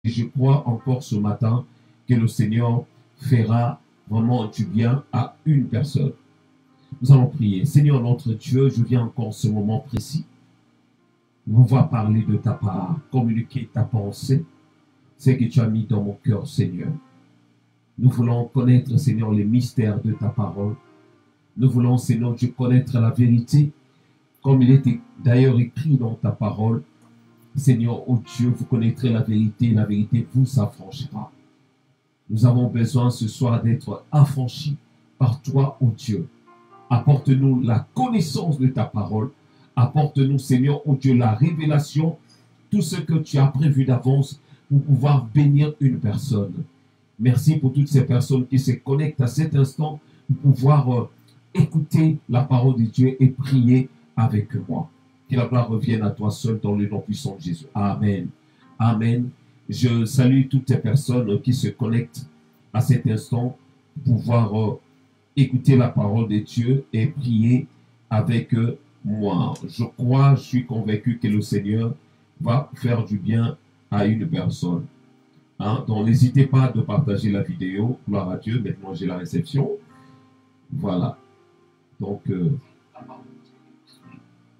Et je crois encore ce matin que le Seigneur fera vraiment du bien à une personne. Nous allons prier. Seigneur notre Dieu, je viens encore en ce moment précis. Nous voir parler de ta part, communiquer ta pensée, ce que tu as mis dans mon cœur, Seigneur. Nous voulons connaître, Seigneur, les mystères de ta parole. Nous voulons, Seigneur Dieu, connaître la vérité, comme il est d'ailleurs écrit dans ta parole. Seigneur, oh Dieu, vous connaîtrez la vérité vous affranchira. Nous avons besoin ce soir d'être affranchis par toi, oh Dieu. Apporte-nous la connaissance de ta parole. Apporte-nous, Seigneur, oh Dieu, la révélation, tout ce que tu as prévu d'avance pour pouvoir bénir une personne. Merci pour toutes ces personnes qui se connectent à cet instant pour pouvoir écouter la parole de Dieu et prier avec moi. Que la gloire revienne à toi seul dans le nom puissant de Jésus. Amen. Amen. Je salue toutes ces personnes qui se connectent à cet instant pour pouvoir écouter la parole de Dieu et prier avec moi. Je suis convaincu que le Seigneur va faire du bien à une personne. Donc n'hésitez pas de partager la vidéo. Gloire à Dieu. Maintenant j'ai la réception. Voilà. Donc,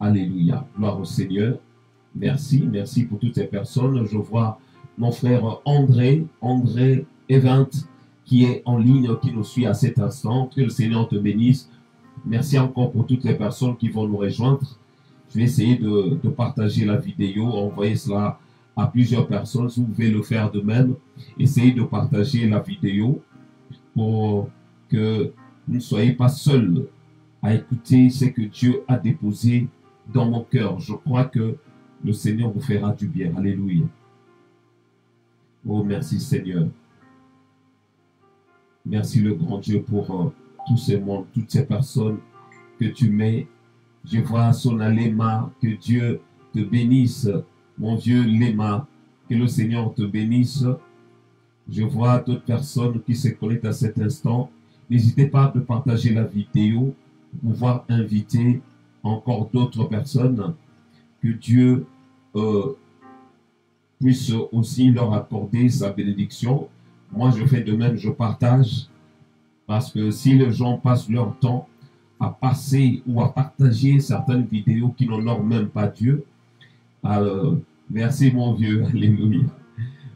alléluia. Gloire au Seigneur. Merci. Merci pour toutes ces personnes. Je vois mon frère André Event, qui est en ligne, qui nous suit à cet instant. Que le Seigneur te bénisse. Merci encore pour toutes les personnes qui vont nous rejoindre. Je vais essayer de partager la vidéo, envoyer cela à plusieurs personnes. Si vous pouvez le faire de même, essayez de partager la vidéo pour que vous ne soyez pas seuls à écouter ce que Dieu a déposé dans mon cœur. Je crois que le Seigneur vous fera du bien. Alléluia. Oh, merci Seigneur. Merci le grand Dieu pour tous ces mondes, toutes ces personnes que tu mets. Je vois Sona Lema, que Dieu te bénisse. Mon Dieu Lema, que le Seigneur te bénisse. Je vois d'autres personnes qui se connectent à cet instant. N'hésitez pas à partager la vidéo pour pouvoir inviter encore d'autres personnes. Que Dieu puisse aussi leur accorder sa bénédiction. Moi, je fais de même, je partage. Parce que si les gens passent leur temps à passer ou à partager certaines vidéos qui n'honorent même pas Dieu, alors, merci mon Dieu, alléluia.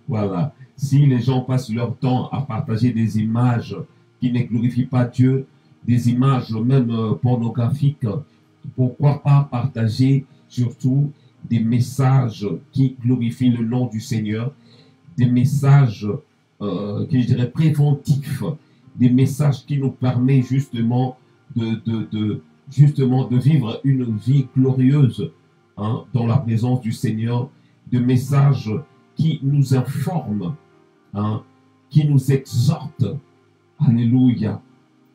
Voilà. Si les gens passent leur temps à partager des images qui ne glorifient pas Dieu, des images même pornographiques, pourquoi pas partager surtout des messages qui glorifient le nom du Seigneur, des messages que je dirais préventifs, des messages qui nous permettent justement de vivre une vie glorieuse dans la présence du Seigneur, de messages qui nous informent, qui nous exhortent, alléluia,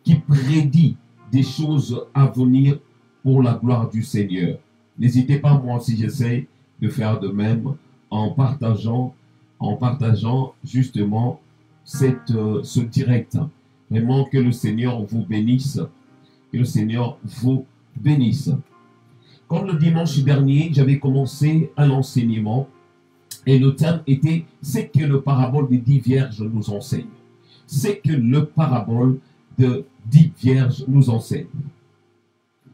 qui prédit des choses à venir pour la gloire du Seigneur. N'hésitez pas, moi aussi j'essaie de faire de même en partageant justement ce direct. Vraiment que le Seigneur vous bénisse, que le Seigneur vous bénisse. Comme le dimanche dernier, j'avais commencé un enseignement et le thème était « C'est que le parabole des 10 vierges nous enseigne ». C'est que le parabole de 10 vierges nous enseigne.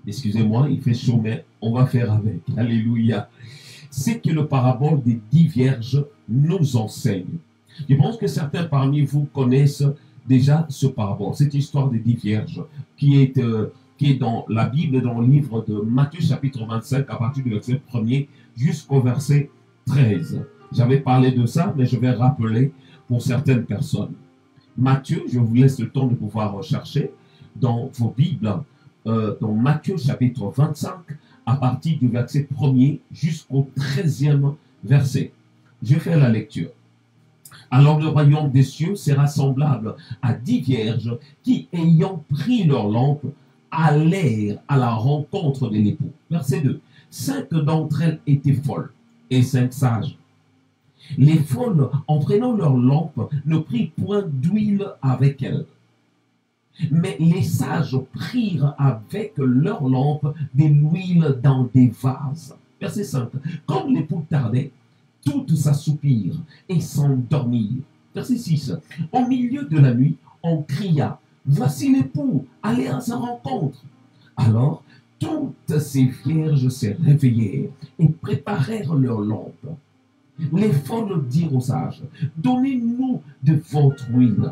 Excusez-moi, il fait chaud, mais on va faire avec. Alléluia. C'est que le parabole des 10 vierges nous enseigne. Je pense que certains parmi vous connaissent déjà ce parabole, cette histoire des 10 vierges qui est dans la Bible, dans le livre de Matthieu chapitre 25, à partir du verset 1er jusqu'au verset 13. J'avais parlé de ça, mais je vais rappeler pour certaines personnes. Matthieu, je vous laisse le temps de pouvoir rechercher dans vos Bibles, dans Matthieu chapitre 25, à partir du verset 1er jusqu'au 13e verset. Je fais la lecture. Alors le royaume des cieux sera semblable à 10 vierges qui, ayant pris leur lampe, allèrent à la rencontre de l'époux. Verset 2. 5 d'entre elles étaient folles et 5 sages. Les folles, en prenant leur lampe, ne prirent point d'huile avec elles. Mais les sages prirent avec leur lampe de l'huile dans des vases. Verset 5. Comme l'époux tardait, toutes s'assoupirent et s'endormirent. Verset 6. Au milieu de la nuit, on cria, voici l'époux, allez à sa rencontre. Alors, toutes ces vierges se réveillèrent et préparèrent leurs lampes. Les folles dirent aux sages, donnez-nous de votre huile,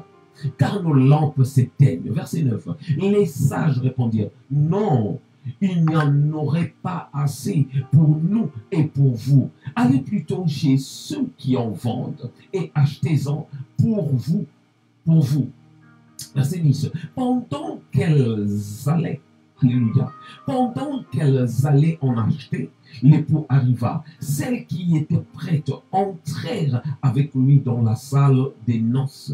car nos lampes s'éteignent. Verset 9. Les sages répondirent, non, il n'y en aurait pas assez pour nous et pour vous. Allez plutôt chez ceux qui en vendent et achetez-en pour vous, pour vous. Verset 10. Pendant qu'elles allaient, alléluia, pendant qu'elles allaient en acheter, l'époux arriva. Celles qui étaient prêtes entrèrent avec lui dans la salle des noces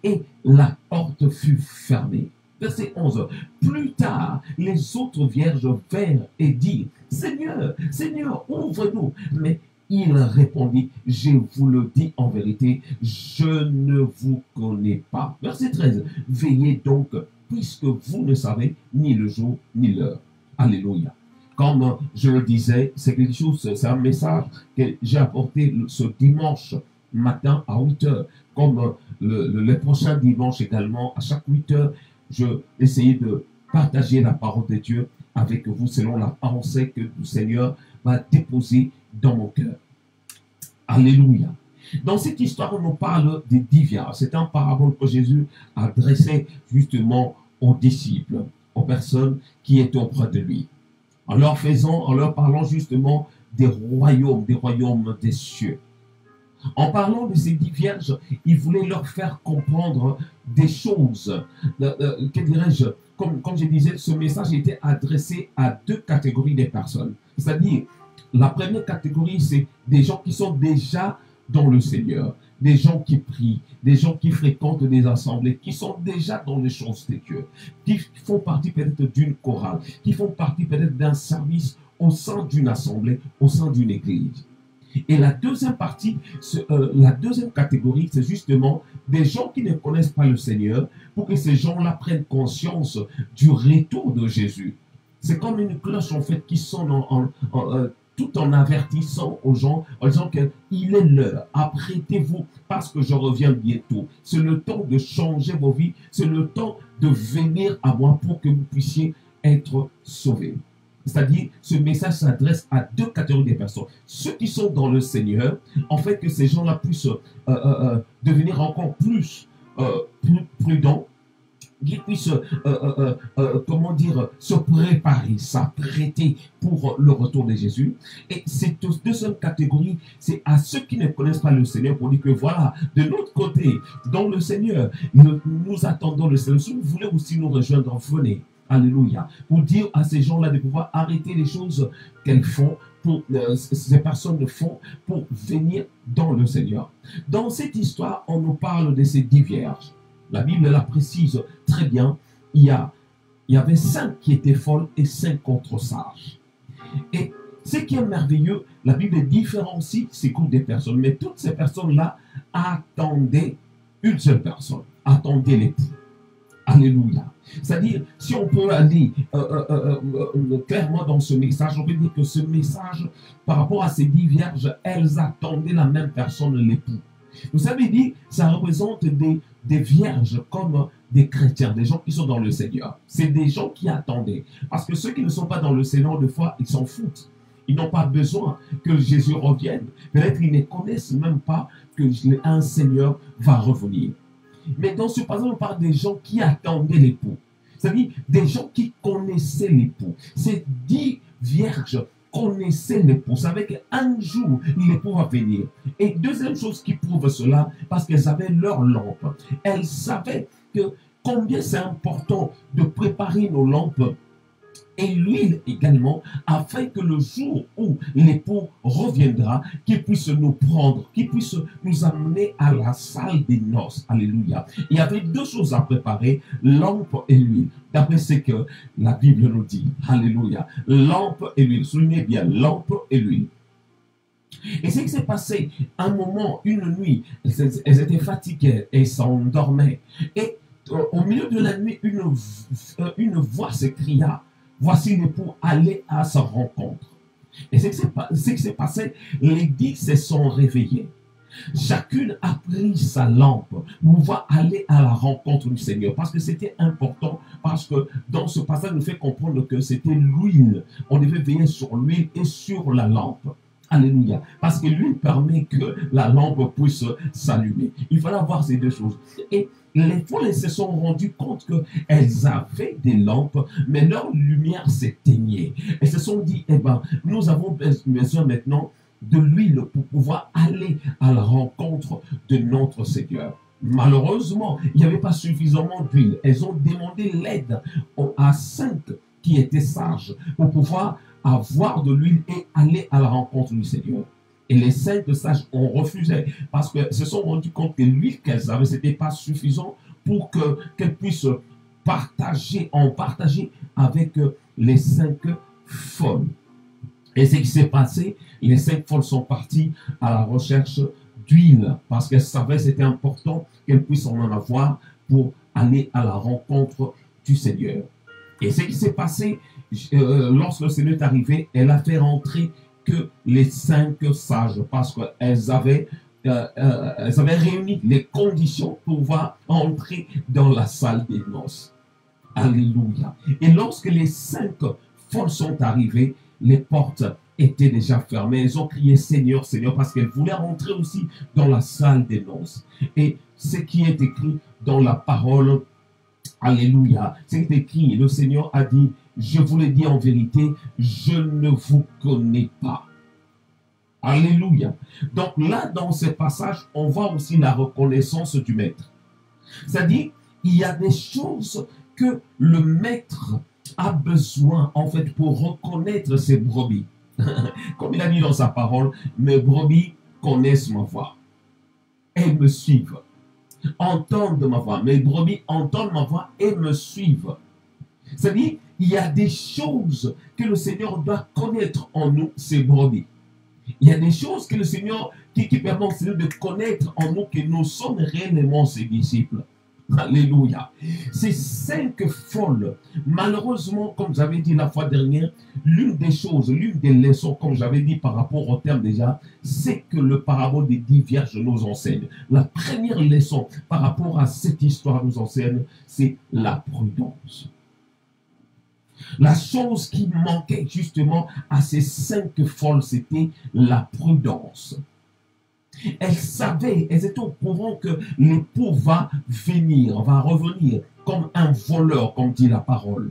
et la porte fut fermée. Verset 11. Plus tard, les autres vierges vinrent et dirent, Seigneur, Seigneur, ouvre-nous. Mais il répondit, je vous le dis en vérité, je ne vous connais pas. Verset 13. Veillez donc, puisque vous ne savez ni le jour ni l'heure. Alléluia. Comme je le disais, c'est quelque chose, c'est un message que j'ai apporté ce dimanche matin à 8 heures. Comme le prochain dimanche également, à chaque 8 heures, je vais essayer de partager la parole de Dieu avec vous selon la pensée que le Seigneur va déposer dans mon cœur. Alléluia. Dans cette histoire, on nous parle des 10 vierges. C'est un parabole que Jésus a adressé justement aux disciples, aux personnes qui étaient auprès de lui. En leur parlant justement des royaumes des cieux. En parlant de ces 10 vierges, il voulait leur faire comprendre des choses. Que dirais-je, comme je disais, ce message était adressé à 2 catégories de personnes. C'est-à-dire, la première catégorie, c'est des gens qui sont déjà dans le Seigneur, des gens qui prient, des gens qui fréquentent des assemblées, qui sont déjà dans les choses de Dieu, qui font partie peut-être d'une chorale, qui font partie peut-être d'un service au sein d'une assemblée, au sein d'une église. Et la deuxième partie, la deuxième catégorie, c'est justement des gens qui ne connaissent pas le Seigneur, pour que ces gens-là prennent conscience du retour de Jésus. C'est comme une cloche en fait qui sonne tout en avertissant aux gens, en disant qu'il est l'heure, apprêtez-vous parce que je reviens bientôt. C'est le temps de changer vos vies, c'est le temps de venir à moi pour que vous puissiez être sauvés. C'est-à-dire, ce message s'adresse à 2 catégories de personnes. Ceux qui sont dans le Seigneur, en fait, que ces gens-là puissent devenir encore plus prudents, qu'ils puissent, comment dire, se préparer, s'apprêter pour le retour de Jésus. Et cette deuxième catégorie, c'est à ceux qui ne connaissent pas le Seigneur pour dire que voilà, de l'autre côté, dans le Seigneur, nous attendons le Seigneur. Si vous voulez aussi nous rejoindre, venez. Alléluia. Pour dire à ces gens-là de pouvoir arrêter les choses qu'elles font, ces personnes font pour venir dans le Seigneur. Dans cette histoire, on nous parle de ces 10 vierges. La Bible la précise très bien. Il y avait 5 qui étaient folles et 5 autres sages. Et ce qui est merveilleux, la Bible différencie ces groupes de personnes. Mais toutes ces personnes-là attendaient une seule personne. Attendaient l'époux. Alléluia. C'est-à-dire, si on peut aller clairement dans ce message, on peut dire que ce message, par rapport à ces 10 vierges, elles attendaient la même personne, l'époux. Vous savez dire, ça représente des vierges comme des chrétiens, des gens qui sont dans le Seigneur. C'est des gens qui attendaient. Parce que ceux qui ne sont pas dans le Seigneur, des fois, ils s'en foutent. Ils n'ont pas besoin que Jésus revienne. Peut-être qu'ils ne connaissent même pas qu'un Seigneur va revenir. Mais dans ce passage, on parle des gens qui attendaient l'époux. C'est-à-dire des gens qui connaissaient l'époux. Ces 10 vierges connaissaient l'époux. Savaient qu'un jour, l'époux va venir. Et deuxième chose qui prouve cela, parce qu'elles avaient leur lampe. Elles savaient que combien c'est important de préparer nos lampes et l'huile également, afin que le jour où l'époux reviendra, qu'il puisse nous prendre, qu'il puisse nous amener à la salle des noces. Alléluia. Il y avait 2 choses à préparer, lampe et l'huile. D'après ce que la Bible nous dit. Alléluia. Lampe et l'huile. Souvenez bien, lampe et l'huile. Et ce qui s'est passé, un moment, une nuit, elles étaient fatiguées et s'endormaient. Et au milieu de la nuit, une voix s'écria, voici l'époux, allez à sa rencontre. Et ce qui s'est passé, les 10 se sont réveillés. Chacune a pris sa lampe pour pouvoir aller à la rencontre du Seigneur. Parce que c'était important, parce que dans ce passage, nous fait comprendre que c'était l'huile. On devait veiller sur l'huile et sur la lampe. Alléluia. Parce que l'huile permet que la lampe puisse s'allumer. Il fallait avoir ces deux choses. Et les folles se sont rendues compte qu'elles avaient des lampes, mais leur lumière s'éteignait. Elles se sont dit, eh ben, nous avons besoin maintenant de l'huile pour pouvoir aller à la rencontre de notre Seigneur. Malheureusement, il n'y avait pas suffisamment d'huile. Elles ont demandé l'aide à 5 qui étaient sages pour pouvoir avoir de l'huile et aller à la rencontre du Seigneur. Et les 5 sages ont refusé parce qu'elles se sont rendues compte que l'huile qu'elles avaient, ce n'était pas suffisant pour qu'elles puissent partager avec les 5 folles. Et ce qui s'est passé, les 5 folles sont parties à la recherche d'huile parce qu'elles savaient que c'était important qu'elles puissent en avoir pour aller à la rencontre du Seigneur. Et ce qui s'est passé, lorsque le Seigneur est arrivé, elle a fait rentrer que les 5 sages parce qu'elles avaient réuni les conditions pour pouvoir entrer dans la salle des noces. Alléluia. Et lorsque les 5 folles sont arrivées, les portes étaient déjà fermées. Elles ont crié Seigneur, Seigneur, parce qu'elles voulaient rentrer aussi dans la salle des noces. Et ce qui est écrit dans la parole, alléluia, c'est écrit, le Seigneur a dit, je vous le dis en vérité, je ne vous connais pas. Alléluia. Donc là, dans ce passage, on voit aussi la reconnaissance du maître. C'est-à-dire, il y a des choses que le maître a besoin, en fait, pour reconnaître ses brebis. Comme il a dit dans sa parole, mes brebis connaissent ma voix. Elles me suivent. Entendent ma voix. Mes brebis entendent ma voix et me suivent. C'est-à-dire, il y a des choses que le Seigneur doit connaître en nous, ses brebis. Il y a des choses que le Seigneur, qui permet au Seigneur de connaître en nous que nous sommes réellement ses disciples. Alléluia. Ces 5 folles, malheureusement, comme j'avais dit la fois dernière, l'une des choses, l'une des leçons, comme j'avais dit par rapport au terme déjà, c'est que le parabole des 10 vierges nous enseigne. La première leçon par rapport à cette histoire nous enseigne, c'est la prudence. La chose qui manquait justement à ces 5 folles, c'était la prudence. Elles savaient, elles étaient au courant que l'époux va venir, va revenir comme un voleur, comme dit la parole.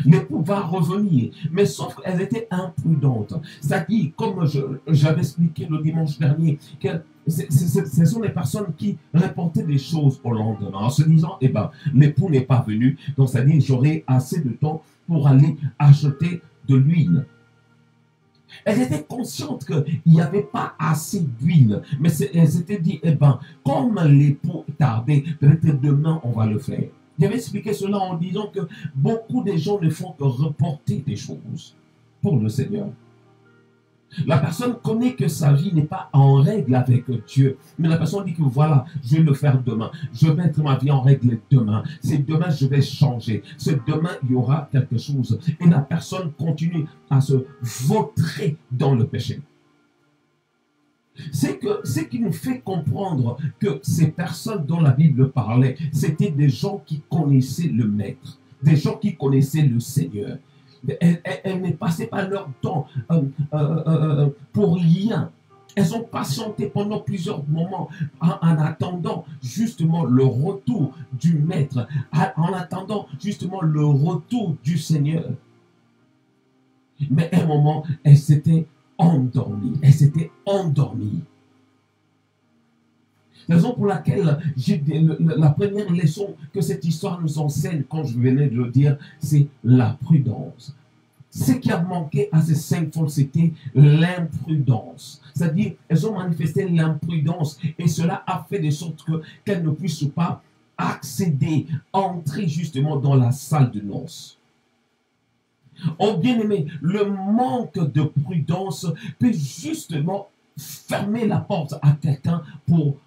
L'époux va revenir, mais sauf qu'elles étaient imprudentes. C'est-à-dire, comme j'avais expliqué le dimanche dernier, que ce sont les personnes qui reportaient des choses au lendemain, en se disant, eh ben, l'époux n'est pas venu, donc c'est-à-dire, j'aurai assez de temps pour aller acheter de l'huile. Elles étaient conscientes qu'il n'y avait pas assez d'huile, mais elles s'étaient dit, eh ben, comme l'époux tardait, peut-être demain on va le faire. J'avais expliqué cela en disant que beaucoup de gens ne font que reporter des choses pour le Seigneur. La personne connaît que sa vie n'est pas en règle avec Dieu, mais la personne dit que voilà, je vais le faire demain, je vais mettre ma vie en règle demain, c'est demain je vais changer, c'est demain il y aura quelque chose. Et la personne continue à se vautrer dans le péché. C'est que ce qui nous fait comprendre que ces personnes dont la Bible parlait, c'était des gens qui connaissaient le Maître, des gens qui connaissaient le Seigneur. Elles ne passaient pas leur temps pour rien. Elles ont patienté pendant plusieurs moments en attendant justement le retour du Maître, en attendant justement le retour du Seigneur. Mais à un moment, elles s'étaient endormies. Elles s'étaient endormies. La raison pour laquelle la première leçon que cette histoire nous enseigne, comme je venais de le dire, c'est la prudence. Ce qui a manqué à ces 5 folles, c'était l'imprudence. C'est-à-dire, elles ont manifesté l'imprudence et cela a fait de sorte qu'elles ne puissent pas accéder, entrer justement dans la salle de noces. Oh bien-aimé, le manque de prudence peut justement fermer la porte à quelqu'un pour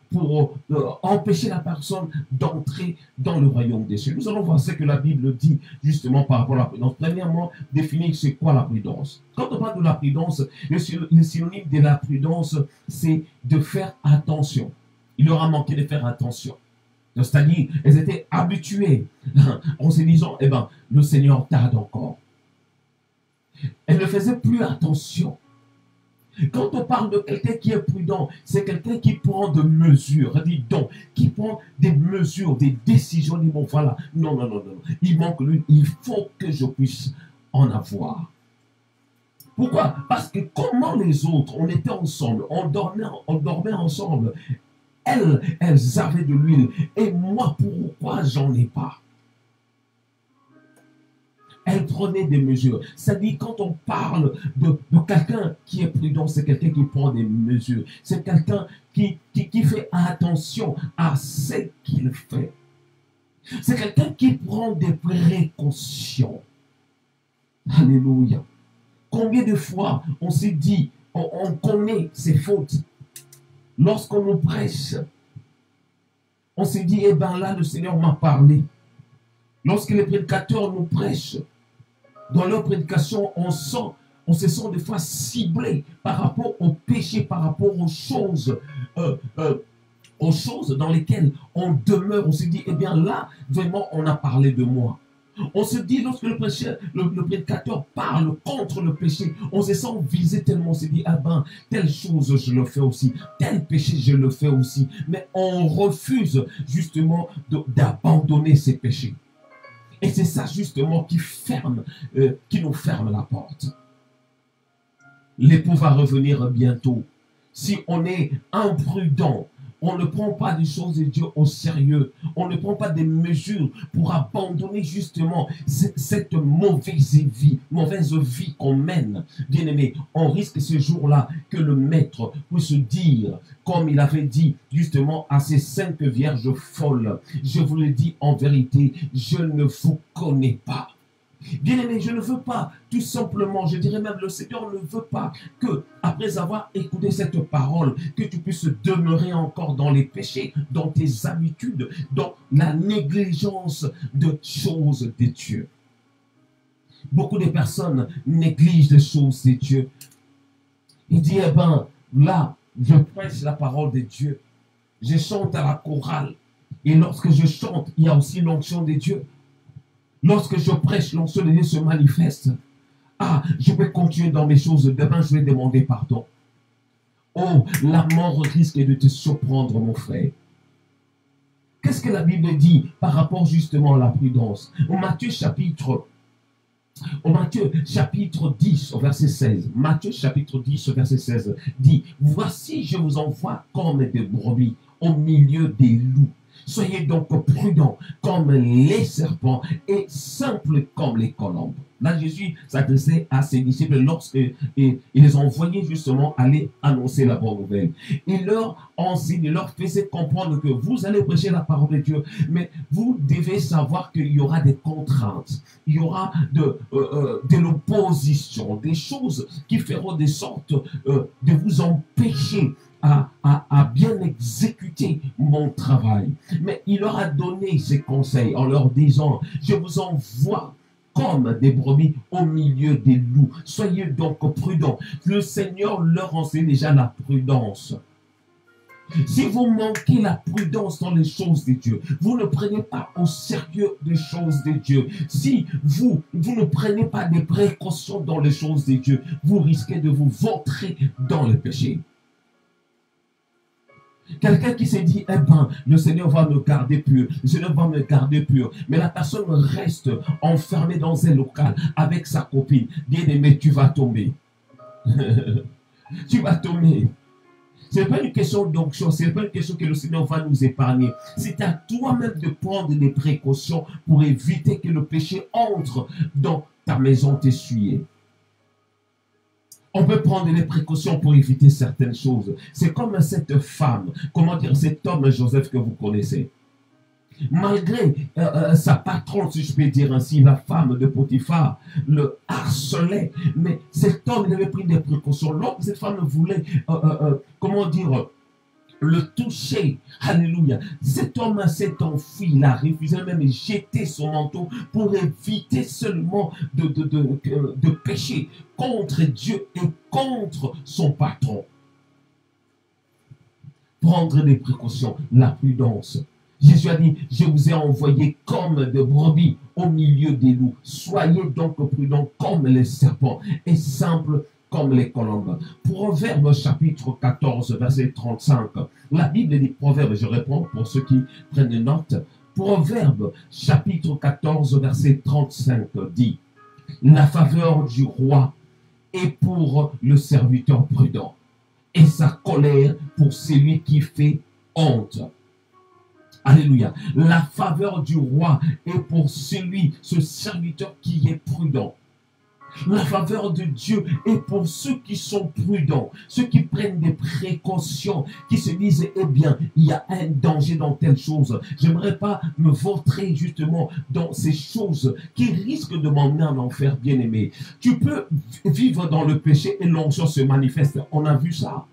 empêcher la personne d'entrer dans le royaume des cieux. Nous allons voir ce que la Bible dit justement par rapport à la prudence. Premièrement, définir c'est quoi la prudence. Quand on parle de la prudence, le synonyme de la prudence, c'est de faire attention. Il leur a manqué de faire attention. C'est-à-dire, elles étaient habituées en se disant, eh bien, le Seigneur tarde encore. Elles ne faisaient plus attention. Quand on parle de quelqu'un qui est prudent, c'est quelqu'un qui prend de mesures, dis donc, qui prend des mesures, des décisions, dit bon voilà, non, non, non, non, il manque l'une, il faut que je puisse en avoir. Pourquoi? Parce que comment les autres, on était ensemble, on dormait ensemble, elles avaient de l'huile, et moi, pourquoi j'en ai pas? Elle prenait des mesures. C'est-à-dire, quand on parle de quelqu'un qui est prudent, c'est quelqu'un qui prend des mesures. C'est quelqu'un qui fait attention à ce qu'il fait. C'est quelqu'un qui prend des précautions. Alléluia. Combien de fois on s'est dit, on connaît ses fautes. Lorsqu'on nous prêche, on s'est dit, eh bien là, le Seigneur m'a parlé. Lorsque les prédicateurs nous prêchent, dans leur prédication, on se sent des fois ciblé par rapport au péché, par rapport aux choses dans lesquelles on demeure. On se dit, eh bien là, vraiment, on a parlé de moi. On se dit, lorsque le prédicateur parle contre le péché, on se sent visé tellement, on se dit, ah ben, telle chose, je le fais aussi, tel péché, je le fais aussi. Mais on refuse justement d'abandonner ces péchés. Et c'est ça justement qui nous ferme la porte. L'époux va revenir bientôt. Si on est imprudent, on ne prend pas les choses de Dieu au sérieux, on ne prend pas des mesures pour abandonner justement cette mauvaise vie qu'on mène. Bien aimé, on risque ce jour-là que le maître puisse dire, comme il avait dit justement à ces 5 vierges folles, je vous le dis en vérité, je ne vous connais pas. Bien-aimé, je ne veux pas, tout simplement, je dirais même, le Seigneur ne veut pas que, après avoir écouté cette parole, que tu puisses demeurer encore dans les péchés, dans tes habitudes, dans la négligence de choses de Dieu. Beaucoup de personnes négligent les choses de Dieu. Il dit, eh ben, là, je prêche la parole de Dieu. Je chante à la chorale. Et lorsque je chante, il y a aussi l'onction de Dieu. Lorsque je prêche, l'onction de Dieu se manifeste. Ah, je vais continuer dans mes choses. Demain, je vais demander pardon. Oh, la mort risque de te surprendre, mon frère. Qu'est-ce que la Bible dit par rapport justement à la prudence? Au Matthieu chapitre 10, au verset 16. Matthieu chapitre 10, au verset 16 dit, voici, je vous envoie comme des brebis au milieu des loups. Soyez donc prudents comme les serpents et simples comme les colombes. Là, Jésus s'adressait à ses disciples lorsqu'il les envoyait justement aller annoncer la bonne nouvelle. Il leur enseignait, il leur faisait comprendre que vous allez prêcher la parole de Dieu, mais vous devez savoir qu'il y aura des contraintes, il y aura de l'opposition, des choses qui feront de sorte de vous empêcher à bien exécuter mon travail. Mais il leur a donné ses conseils en leur disant, je vous envoie comme des brebis au milieu des loups. Soyez donc prudents. Le Seigneur leur enseigne déjà la prudence. Si vous manquez la prudence dans les choses de Dieu, vous ne prenez pas au sérieux les choses de Dieu. Si vous ne prenez pas des précautions dans les choses de Dieu, vous risquez de vous ventrer dans le péché. Quelqu'un qui s'est dit, eh ben, le Seigneur va me garder pur, le Seigneur va me garder pur. Mais la personne reste enfermée dans un local avec sa copine. Bien-aimé, tu vas tomber. Tu vas tomber. Ce n'est pas une question d'onction, ce n'est pas une question que le Seigneur va nous épargner. C'est à toi-même de prendre des précautions pour éviter que le péché entre dans ta maison t'essuyer. On peut prendre des précautions pour éviter certaines choses. C'est comme cette femme, comment dire, cet homme Joseph que vous connaissez. Malgré sa patronne, si je peux dire ainsi, la femme de Potiphar, le harcelait. Mais cet homme, il avait pris des précautions. Lorsque cette femme voulait, comment dire, le toucher, alléluia, cet homme s'est enfui, il a refusé même de jeter son manteau pour éviter seulement de pécher contre Dieu et contre son patron. Prendre des précautions, la prudence. Jésus a dit, je vous ai envoyé comme des brebis au milieu des loups. Soyez donc prudents comme les serpents et simples comme les colombes. Proverbe chapitre 14, verset 35. La Bible dit Proverbe, je réponds pour ceux qui prennent des notes. Proverbe chapitre 14, verset 35 dit, la faveur du roi est pour le serviteur prudent et sa colère pour celui qui fait honte. Alléluia. La faveur du roi est pour ce serviteur qui est prudent. La faveur de Dieu est pour ceux qui sont prudents, ceux qui prennent des précautions, qui se disent, eh bien, il y a un danger dans telle chose. J'aimerais pas me vautrer justement dans ces choses qui risquent de m'emmener en enfer, bien-aimé. Tu peux vivre dans le péché et l'onction se manifeste. On a vu ça.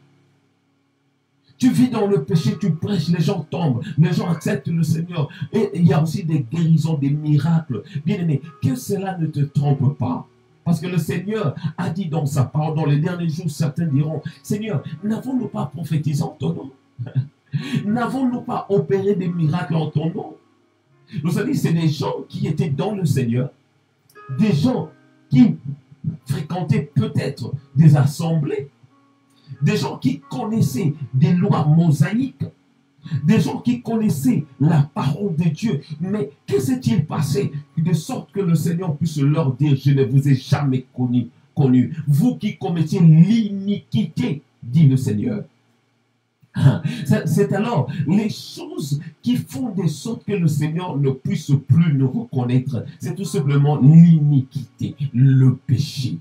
Tu vis dans le péché, tu prêches, les gens tombent, les gens acceptent le Seigneur. Et il y a aussi des guérisons, des miracles. Bien-aimé, que cela ne te trompe pas. Parce que le Seigneur a dit dans sa parole, dans les derniers jours, certains diront, Seigneur, n'avons-nous pas prophétisé en ton nom? N'avons-nous pas opéré des miracles en ton nom? Vous savez, c'est des gens qui étaient dans le Seigneur, des gens qui fréquentaient peut-être des assemblées, des gens qui connaissaient des lois mosaïques, des gens qui connaissaient la parole de Dieu. Mais que s'est-il passé de sorte que le Seigneur puisse leur dire, je ne vous ai jamais connu. Vous qui commettiez l'iniquité, dit le Seigneur. C'est alors les choses qui font de sorte que le Seigneur ne puisse plus nous reconnaître. C'est tout simplement l'iniquité, le péché.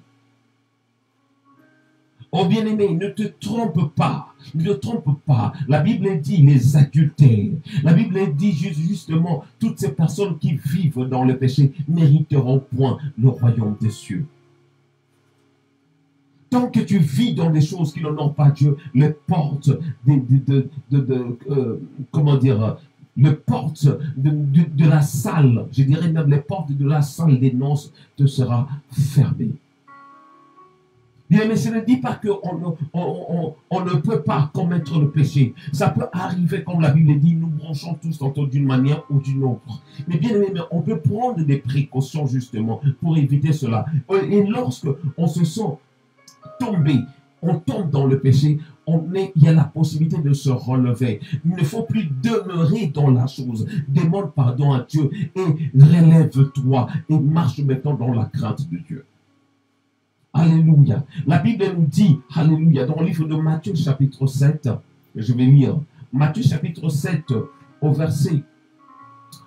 Oh bien-aimé, ne te trompe pas, ne te trompe pas. La Bible dit les adultères. La Bible dit justement, toutes ces personnes qui vivent dans le péché mériteront point le royaume des cieux. Tant que tu vis dans des choses qui n'ont pas Dieu, les portes comment dire, les portes de la salle, je dirais même les portes de la salle des noces te sera fermées. Bien, mais ce ne dit pas qu'on ne peut pas commettre le péché. Ça peut arriver, comme la Bible dit, nous branchons tous tantôt d'une manière ou d'une autre. Mais bien aimé, on peut prendre des précautions justement pour éviter cela. Et lorsque on se sent tombé, on tombe dans le péché, il y a la possibilité de se relever. Il ne faut plus demeurer dans la chose. Demande pardon à Dieu et relève-toi et marche maintenant dans la crainte de Dieu. Alléluia. La Bible nous dit, alléluia, dans le livre de Matthieu chapitre 7, je vais lire, Matthieu chapitre 7 au verset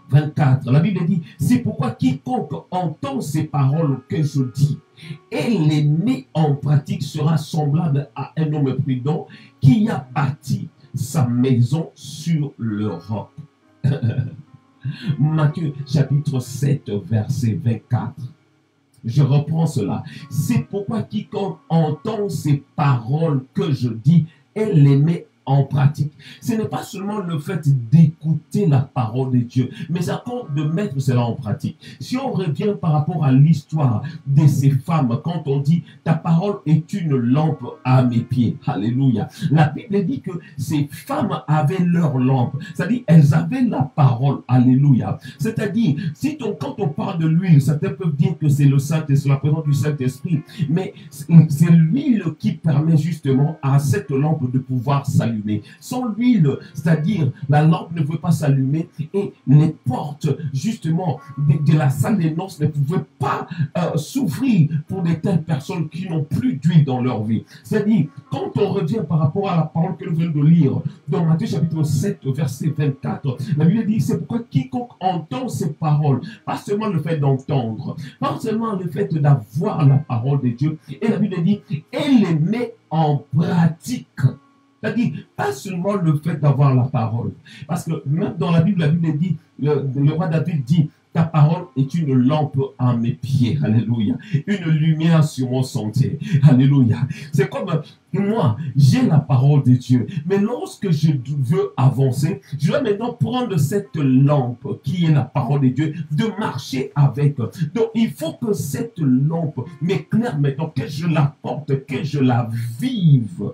24. La Bible dit, c'est pourquoi quiconque entend ces paroles que je dis et les met en pratique sera semblable à un homme prudent qui a bâti sa maison sur le roc. Matthieu chapitre 7 verset 24. Je reprends cela. C'est pourquoi quiconque entend ces paroles que je dis et les met en pratique. Ce n'est pas seulement le fait d'écouter la parole de Dieu, mais c'est encore de mettre cela en pratique. Si on revient par rapport à l'histoire de ces femmes, quand on dit « ta parole est une lampe à mes pieds », alléluia. La Bible dit que ces femmes avaient leur lampe, c'est-à-dire elles avaient la parole, alléluia. C'est-à-dire, quand on parle de l'huile, certains peuvent dire que c'est le Saint-Esprit, la présence du Saint-Esprit, mais c'est l'huile qui permet justement à cette lampe de pouvoir s'allumer. Sans l'huile, c'est-à-dire la lampe ne pouvait pas s'allumer et les portes justement de la salle des noces ne pouvaient pas s'ouvrir pour de telles personnes qui n'ont plus d'huile dans leur vie. C'est-à-dire, quand on revient par rapport à la parole que nous venons de lire dans Matthieu chapitre 7 verset 24, la Bible dit, c'est pourquoi quiconque entend ces paroles, pas seulement le fait d'entendre, pas seulement le fait d'avoir la parole de Dieu, et la Bible dit, et les met en pratique. C'est-à-dire, pas seulement le fait d'avoir la parole. Parce que même dans la Bible dit, le roi David dit, ta parole est une lampe à mes pieds. Alléluia. Une lumière sur mon sentier. Alléluia. C'est comme moi, j'ai la parole de Dieu. Mais lorsque je veux avancer, je dois maintenant prendre cette lampe qui est la parole de Dieu, de marcher avec. Donc, il faut que cette lampe m'éclaire maintenant, que je la porte, que je la vive.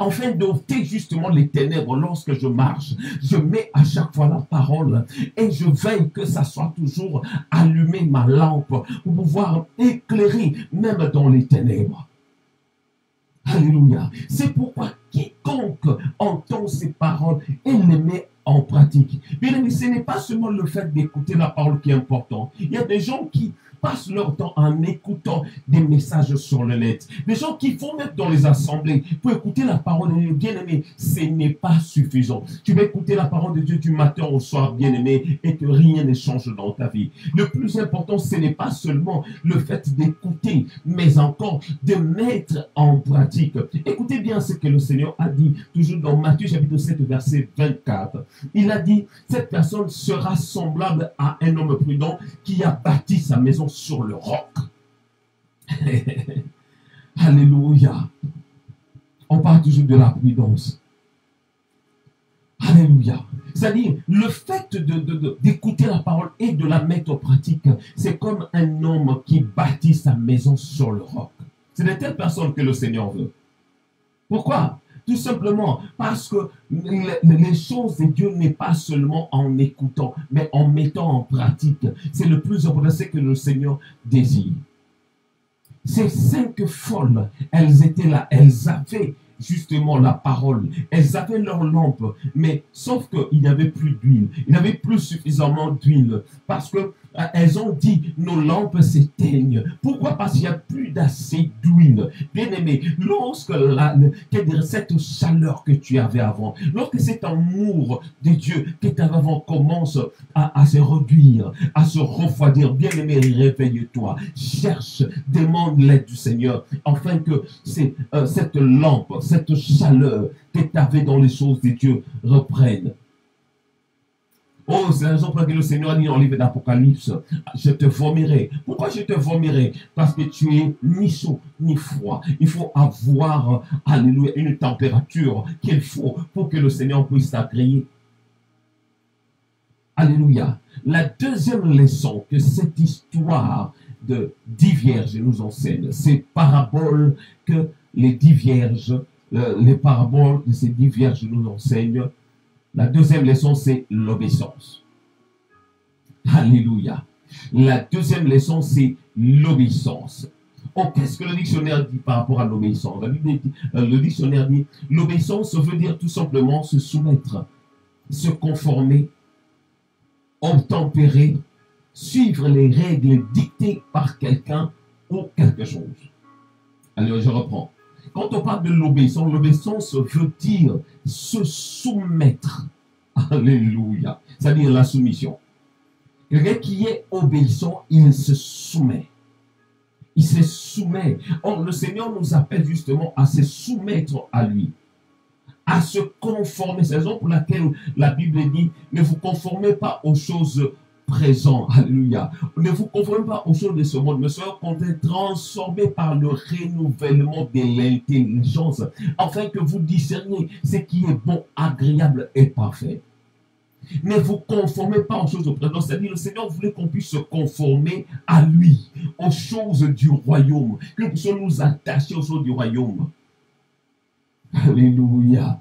Afin d'ôter justement les ténèbres lorsque je marche, je mets à chaque fois la parole et je veille que ça soit toujours allumé ma lampe pour pouvoir éclairer même dans les ténèbres. Alléluia. C'est pourquoi quiconque entend ces paroles et les met en pratique. Bien aimé, ce n'est pas seulement le fait d'écouter la parole qui est important. Il y a des gens qui passent leur temps en écoutant des messages sur le net. Des gens qui vont mettre dans les assemblées pour écouter la parole de Dieu. Bien-aimé, ce n'est pas suffisant. Tu vas écouter la parole de Dieu du matin au soir, bien-aimé, et que rien ne change dans ta vie. Le plus important, ce n'est pas seulement le fait d'écouter, mais encore de mettre en pratique. Écoutez bien ce que le Seigneur a dit, toujours dans Matthieu chapitre 7, verset 24. Il a dit, cette personne sera semblable à un homme prudent qui a bâti sa maison sur le roc. Alléluia. On parle toujours de la prudence. Alléluia. C'est-à-dire, le fait d'écouter la parole et de la mettre en pratique, c'est comme un homme qui bâtit sa maison sur le roc. C'est de telle personne que le Seigneur veut. Pourquoi? Tout simplement parce que les choses de Dieu n'est pas seulement en écoutant, mais en mettant en pratique. C'est le plus important, c'est que le Seigneur désire. Ces 5 folles, elles étaient là, elles avaient justement la parole, elles avaient leur lampe, mais sauf qu'il n'y avait plus d'huile, il n'y avait plus suffisamment d'huile, parce que elles ont dit, nos lampes s'éteignent. Pourquoi? Parce qu'il n'y a plus d'assez d'huile. Bien aimé, lorsque cette chaleur que tu avais avant, lorsque cet amour de Dieu que tu avais avant commence à se réduire, à se refroidir, bien aimé, réveille-toi, cherche, demande l'aide du Seigneur, afin que cette lampe, cette chaleur que tu avais dans les choses de Dieu reprenne. Oh, c'est la raison pour laquelle le Seigneur a dit dans le livre d'Apocalypse, je te vomirai. Pourquoi je te vomirai? Parce que tu es ni chaud ni froid. Il faut avoir, alléluia, une température qu'il faut pour que le Seigneur puisse t'agréer. Alléluia. La deuxième leçon que cette histoire de 10 vierges nous enseigne, ces paraboles que les 10 vierges, les paraboles de ces 10 vierges nous enseignent. La deuxième leçon, c'est l'obéissance. Alléluia. La deuxième leçon, c'est l'obéissance. Oh, qu'est-ce que le dictionnaire dit par rapport à l'obéissance? Le dictionnaire dit, l'obéissance veut dire tout simplement se soumettre, se conformer, obtempérer, suivre les règles dictées par quelqu'un ou quelque chose. Alors, je reprends. Quand on parle de l'obéissance veut dire se soumettre. Alléluia. C'est-à-dire la soumission. Quelqu'un qui est obéissant, il se soumet. Il se soumet. Or, le Seigneur nous appelle justement à se soumettre à lui. À se conformer. C'est la raison pour laquelle la Bible dit, ne vous conformez pas aux choses présent. Alléluia. Ne vous conformez pas aux choses de ce monde, mais soyez transformés par le renouvellement de l'intelligence, afin que vous discerniez ce qui est bon, agréable et parfait. Ne vous conformez pas aux choses du présent. C'est-à-dire, le Seigneur voulait qu'on puisse se conformer à lui, aux choses du royaume, que nous puissions nous attacher aux choses du royaume. Alléluia.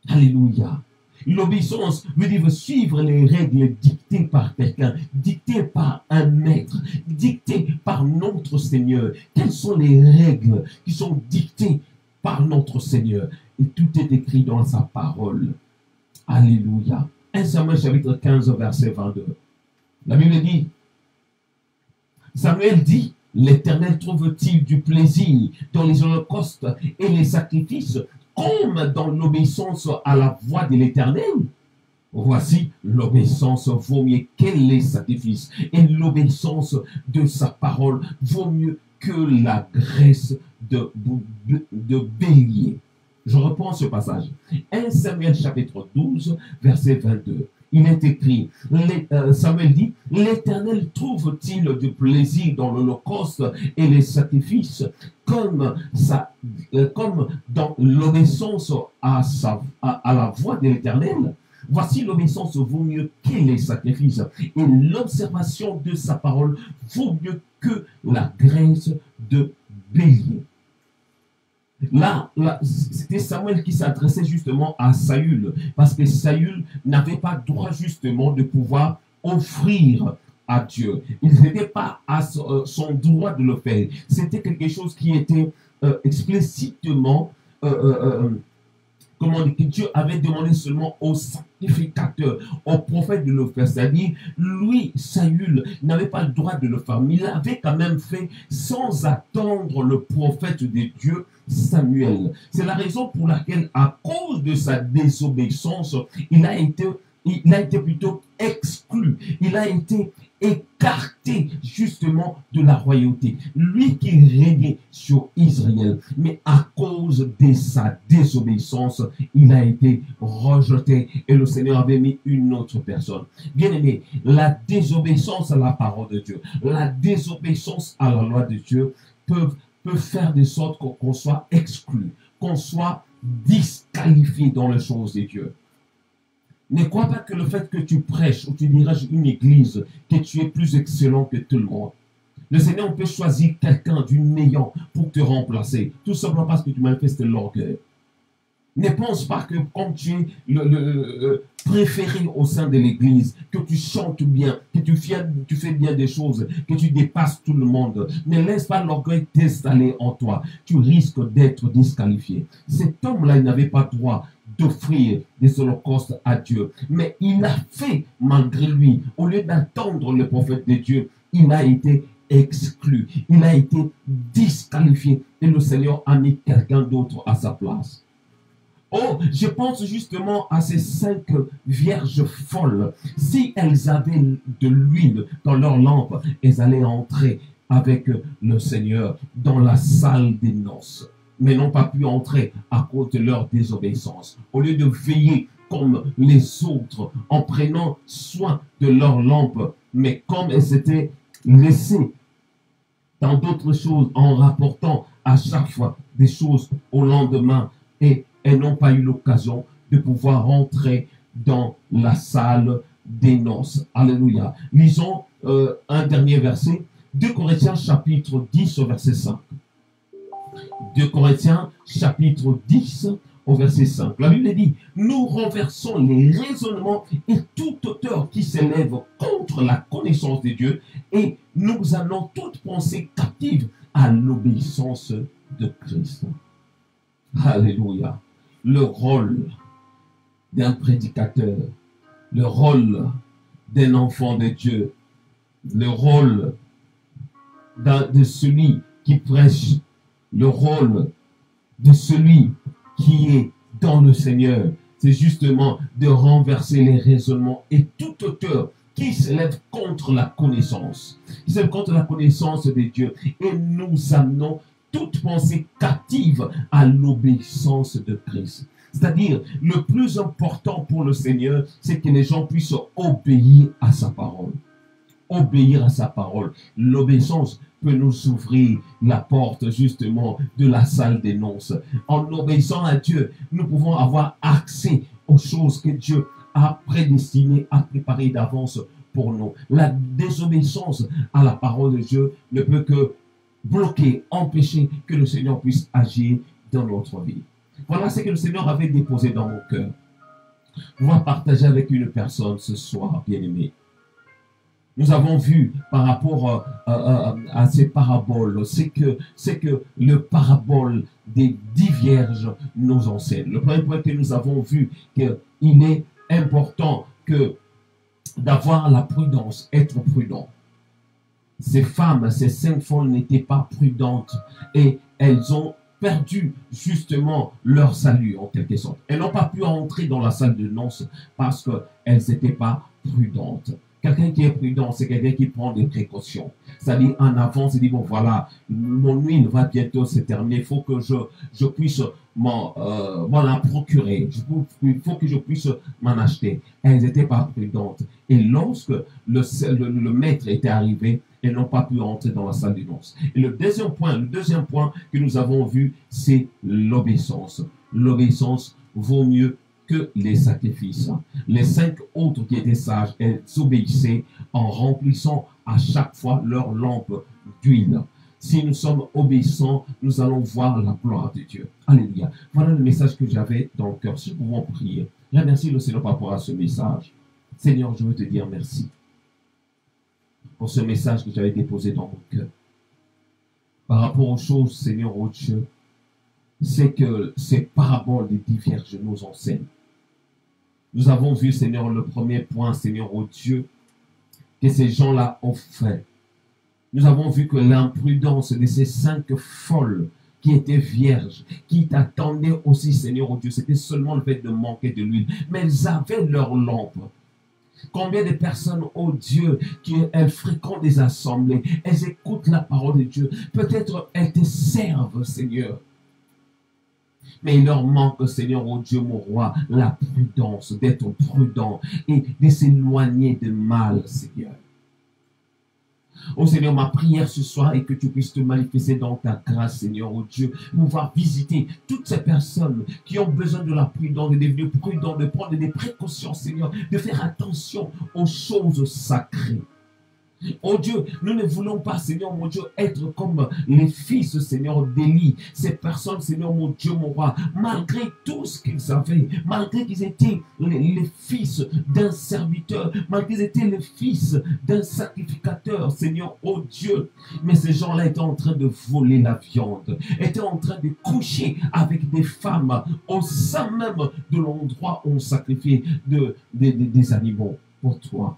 Alléluia. L'obéissance veut dire suivre les règles dictées par quelqu'un, dictées par un maître, dictées par notre Seigneur. Quelles sont les règles qui sont dictées par notre Seigneur? Et tout est écrit dans sa parole. Alléluia. 1 Samuel chapitre 15, verset 22. La Bible dit, Samuel dit, l'Éternel trouve-t-il du plaisir dans les holocaustes et les sacrifices comme dans l'obéissance à la voix de l'Éternel? Voici, l'obéissance vaut mieux que les sacrifices, et l'obéissance de sa parole vaut mieux que la graisse de bélier. Je reprends ce passage. 1 Samuel chapitre 12, verset 22. Il est écrit, Samuel dit, l'Éternel trouve-t-il du plaisir dans l'holocauste et les sacrifices comme dans l'obéissance à la voix de l'Éternel? Voici, l'obéissance vaut mieux que les sacrifices, et l'observation de sa parole vaut mieux que la graisse de bélier. Là, c'était Samuel qui s'adressait justement à Saül, parce que Saül n'avait pas droit justement de pouvoir offrir à Dieu. Il n'était pas à son droit de le faire. C'était quelque chose qui était explicitement comment dire, que Dieu avait demandé seulement aux sacrificateurs, aux prophètes de le faire. C'est-à-dire, lui, Saül, n'avait pas le droit de le faire, mais il l'avait quand même fait sans attendre le prophète de Dieu, Samuel. C'est la raison pour laquelle, à cause de sa désobéissance, il a été plutôt exclu. Il a été écarté justement de la royauté. Lui qui régnait sur Israël. Mais à cause de sa désobéissance, il a été rejeté et le Seigneur avait mis une autre personne. Bien aimé, la désobéissance à la parole de Dieu, la désobéissance à la loi de Dieu peut faire de sorte qu'on soit exclu, qu'on soit disqualifié dans les choses de Dieu. Ne crois pas que le fait que tu prêches ou tu diriges une église, que tu es plus excellent que tout le monde. Le Seigneur peut choisir quelqu'un du meilleur pour te remplacer, tout simplement parce que tu manifestes l'orgueil. Ne pense pas que comme tu es le préféré au sein de l'église, que tu chantes bien, que tu fais bien des choses, que tu dépasses tout le monde. Ne laisse pas l'orgueil t'installer en toi. Tu risques d'être disqualifié. Cet homme-là, il n'avait pas droit d'offrir des holocaustes à Dieu. Mais il a fait malgré lui. Au lieu d'attendre le prophète de Dieu, il a été exclu. Il a été disqualifié. Et le Seigneur a mis quelqu'un d'autre à sa place. Oh, je pense justement à ces 5 vierges folles. Si elles avaient de l'huile dans leur lampe, elles allaient entrer avec le Seigneur dans la salle des noces, mais n'ont pas pu entrer à cause de leur désobéissance. Au lieu de veiller comme les autres en prenant soin de leur lampe, mais comme elles s'étaient laissées dans d'autres choses, en rapportant à chaque fois des choses au lendemain, et elles n'ont pas eu l'occasion de pouvoir entrer dans la salle des noces. Alléluia. Lisons un dernier verset, 2 Corinthiens chapitre 10 au verset 5. 2 Corinthiens chapitre 10 au verset 5. La Bible dit, nous renversons les raisonnements et toute hauteur qui s'élève contre la connaissance de Dieu, et nous allons toute pensée captive à l'obéissance de Christ. Alléluia. Le rôle d'un prédicateur, le rôle d'un enfant de Dieu, le rôle de celui qui prêche, le rôle de celui qui est dans le Seigneur, c'est justement de renverser les raisonnements et toute hauteur qui s'élève contre la connaissance, qui s'élève contre la connaissance de Dieu, et nous amenons toute pensée captive à l'obéissance de Christ. C'est-à-dire, le plus important pour le Seigneur, c'est que les gens puissent obéir à sa parole. Obéir à sa parole. L'obéissance peut nous ouvrir la porte justement de la salle des noces. En obéissant à Dieu, nous pouvons avoir accès aux choses que Dieu a prédestinées, a préparées d'avance pour nous. La désobéissance à la parole de Dieu ne peut que bloquer, empêcher que le Seigneur puisse agir dans notre vie. Voilà ce que le Seigneur avait déposé dans mon cœur. On va partager avec une personne ce soir, bien-aimé. Nous avons vu par rapport à ces paraboles, c'est que le parabole des 10 vierges nous enseigne. Le premier point que nous avons vu, qu'il est important d'avoir la prudence, être prudent. Ces femmes, ces 5 folles n'étaient pas prudentes et elles ont perdu justement leur salut en quelque sorte. Elles n'ont pas pu entrer dans la salle de noces parce qu'elles n'étaient pas prudentes. Quelqu'un qui est prudent, c'est quelqu'un qui prend des précautions. C'est-à-dire en avance, il dit, bon voilà, mon huile va bientôt se terminer, il faut que je puisse m'en la procurer. Il faut que je puisse m'en acheter. Elles n'étaient pas prudentes. Et lorsque le maître était arrivé, elles n'ont pas pu entrer dans la salle des noces. Et le deuxième point que nous avons vu, c'est l'obéissance. L'obéissance vaut mieux que les sacrifices. Les 5 autres qui étaient sages, elles obéissaient en remplissant à chaque fois leur lampe d'huile. Si nous sommes obéissants, nous allons voir la gloire de Dieu. Alléluia. Voilà le message que j'avais dans le cœur. Si nous pouvons prier. Remercie le Seigneur par rapport à ce message. Seigneur, je veux te dire merci pour ce message que j'avais déposé dans mon cœur. Par rapport aux choses, Seigneur, oh Dieu, c'est que ces paraboles des 10 vierges nous enseignent. Nous avons vu, Seigneur, le premier point, Seigneur, oh Dieu, que ces gens-là ont fait. Nous avons vu que l'imprudence de ces 5 folles qui étaient vierges, qui t'attendaient aussi, Seigneur, oh Dieu, c'était seulement le fait de manquer de l'huile. Mais elles avaient leur lampe. Combien de personnes, oh Dieu, elles fréquentent des assemblées, elles écoutent la parole de Dieu. Peut-être elles te servent, Seigneur. Mais il leur manque, Seigneur, oh Dieu, mon roi, la prudence, d'être prudent et de s'éloigner de mal, Seigneur. Oh Seigneur, ma prière ce soir est que tu puisses te manifester dans ta grâce, Seigneur, oh Dieu, pouvoir visiter toutes ces personnes qui ont besoin de la prudence, de devenir prudents, de prendre des précautions, Seigneur, de faire attention aux choses sacrées. Oh Dieu, nous ne voulons pas, Seigneur, mon Dieu, être comme les fils, Seigneur, d'Élie. Ces personnes, Seigneur, mon Dieu, mon roi, malgré tout ce qu'ils avaient, malgré qu'ils étaient les fils d'un serviteur, malgré qu'ils étaient les fils d'un sacrificateur, Seigneur, oh Dieu. Mais ces gens-là étaient en train de voler la viande, étaient en train de coucher avec des femmes au sein même de l'endroit où on sacrifiait des animaux pour toi.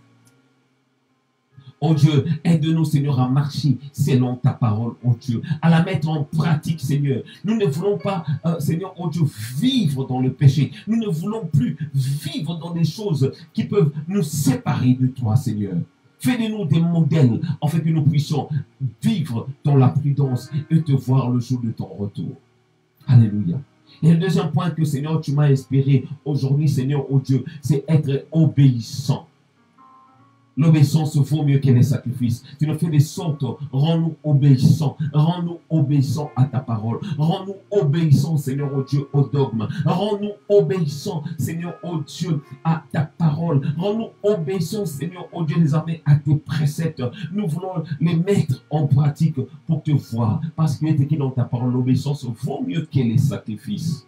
Oh Dieu, aide-nous, Seigneur, à marcher selon ta parole, oh Dieu, à la mettre en pratique, Seigneur. Nous ne voulons pas, Seigneur, oh Dieu, vivre dans le péché. Nous ne voulons plus vivre dans des choses qui peuvent nous séparer de toi, Seigneur. Fais de nous des modèles, afin que nous puissions vivre dans la prudence et te voir le jour de ton retour. Alléluia. Et le deuxième point que, Seigneur, tu m'as inspiré aujourd'hui, Seigneur, oh Dieu, c'est être obéissant. L'obéissance vaut mieux que les sacrifices. Tu nous fais des sortes, rends-nous obéissants à ta parole. Rends-nous obéissants, Seigneur, oh Dieu, au dogme. Rends-nous obéissants, Seigneur, oh Dieu, à ta parole. Rends-nous obéissants, Seigneur, oh Dieu, désormais à tes préceptes. Nous voulons les mettre en pratique pour te voir. Parce qu'il est écrit dans ta parole, l'obéissance vaut mieux que les sacrifices.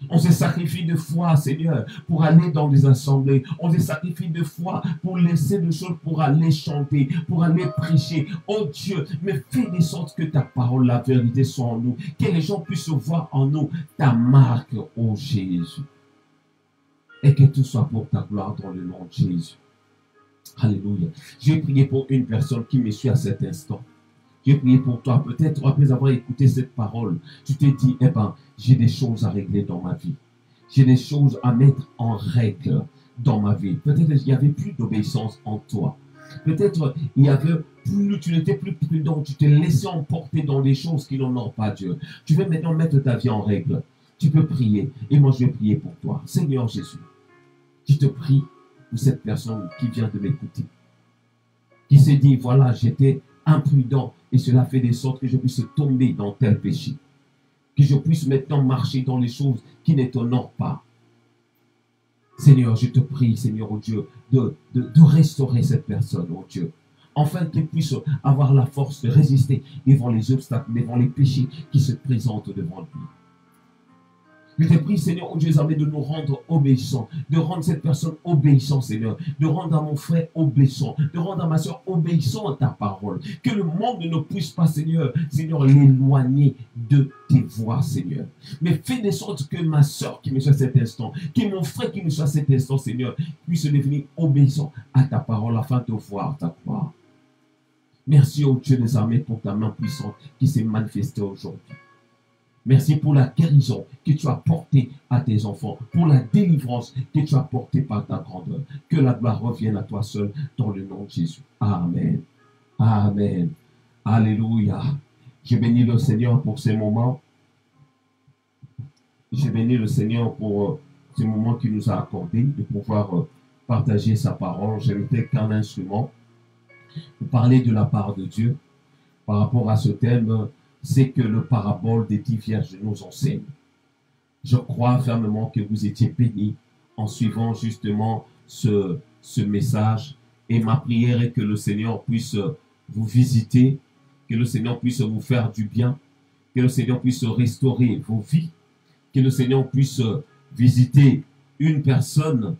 On se sacrifie de foi, Seigneur, pour aller dans des assemblées. On se sacrifie de foi pour laisser des choses, pour aller chanter, pour aller prêcher. Oh Dieu, mais fais de sorte que ta parole, la vérité soit en nous. Que les gens puissent voir en nous ta marque, oh Jésus. Et que tout soit pour ta gloire dans le nom de Jésus. Alléluia. J'ai prié pour une personne qui me suit à cet instant. J'ai prié pour toi. Peut-être après avoir écouté cette parole, tu t'es dit, eh ben, j'ai des choses à régler dans ma vie. J'ai des choses à mettre en règle dans ma vie. Peut-être qu'il n'y avait plus d'obéissance en toi. Peut-être il y avait plus, tu n'étais plus prudent. Tu t'es laissé emporter dans des choses qui n'honorent pas Dieu. Tu veux maintenant mettre ta vie en règle. Tu peux prier. Et moi, je vais prier pour toi. Seigneur Jésus, je te prie pour cette personne qui vient de m'écouter. Qui s'est dit, voilà, j'étais imprudent et cela fait de sorte que je puisse tomber dans tel péché. Que je puisse maintenant marcher dans les choses qui ne t'honorent pas. Seigneur, je te prie, Seigneur, oh Dieu, de restaurer cette personne, oh Dieu. Afin qu'elle puisse avoir la force de résister devant les obstacles, devant les péchés qui se présentent devant lui. Je te prie, Seigneur, oh Dieu, de nous rendre obéissants, de rendre cette personne obéissante, Seigneur, de rendre à mon frère obéissant, de rendre à ma soeur obéissant à ta parole. Que le monde ne puisse pas, Seigneur, l'éloigner de tes voies, Seigneur. Mais fais de sorte que ma soeur qui me soit à cet instant, que mon frère qui me soit à cet instant, Seigneur, puisse devenir obéissant à ta parole afin de voir ta gloire. Merci, oh Dieu des armées, pour ta main puissante qui s'est manifestée aujourd'hui. Merci pour la guérison que tu as portée à tes enfants, pour la délivrance que tu as portée par ta grandeur. Que la gloire revienne à toi seul dans le nom de Jésus. Amen. Amen. Alléluia. Je bénis le Seigneur pour ces moments. Je bénis le Seigneur pour ce moment qu'il nous a accordé de pouvoir partager sa parole. Je n'étais qu'un instrument pour parler de la part de Dieu. Par rapport à ce thème, c'est que le parabole des 10 vierges nous enseigne. Je crois fermement que vous étiez bénis en suivant justement ce message. Et ma prière est que le Seigneur puisse vous visiter, que le Seigneur puisse vous faire du bien, que le Seigneur puisse restaurer vos vies, que le Seigneur puisse visiter une personne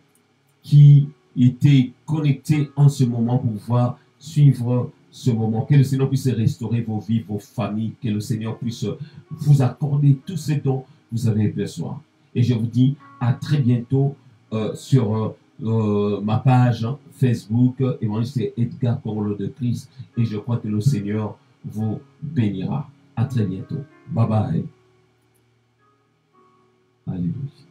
qui était connectée en ce moment pour pouvoir suivre ce moment. Que le Seigneur puisse restaurer vos vies, vos familles, que le Seigneur puisse vous accorder tout ce dont vous avez besoin. Et je vous dis à très bientôt sur ma page Facebook, Évangéliste Edgar Corolo de Christ. Et je crois que le Seigneur vous bénira. À très bientôt. Bye bye. Alléluia.